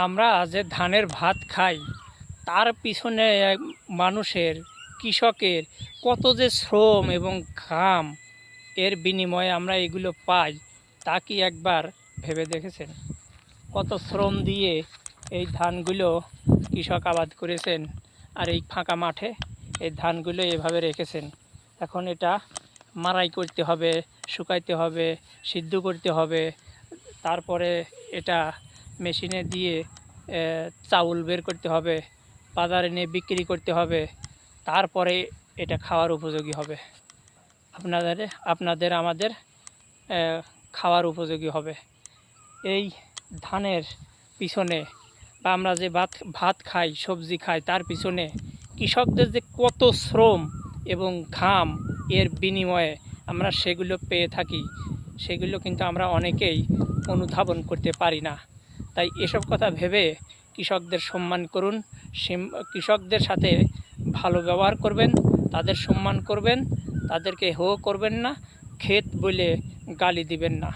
আমরা যে ধানের ভাত খাই তার পিছনে মানুষের কৃষকের কত যে শ্রম এবং ঘাম এর বিনিময়ে আমরা এগুলো পাই তা কি একবার ভেবে দেখেছেন? কত শ্রম দিয়ে এই ধানগুলো কৃষক আবাদ করেছেন আর এই ফাঁকা মাঠে এই ধানগুলো এভাবে রেখেছেন। এখন এটা মাড়াই করতে হবে, শুকাইতে হবে, সিদ্ধ করতে হবে, তারপরে এটা মেশিনে দিয়ে চাউল বের করতে হবে, বাজারে নিয়ে বিক্রি করতে হবে, তারপরে এটা খাওয়ার উপযোগী হবে, আপনাদের আপনাদের আমাদের খাওয়ার উপযোগী হবে। এই ধানের পিছনে বা আমরা যে ভাত খাই, সবজি খাই, তার পিছনে কৃষকদের যে কত শ্রম এবং ঘাম এর বিনিময়ে আমরা সেগুলো পেয়ে থাকি, সেগুলো কিন্তু আমরা অনেকেই অনুধাবন করতে পারি না। তাই এসব কথা ভেবে কৃষকদের সম্মান করুন, কৃষকদের সাথে ভালো ব্যবহার করবেন, তাদের সম্মান করবেন, তাদেরকে হো করবেন না, ক্ষেত বলে গালি দিবেন না।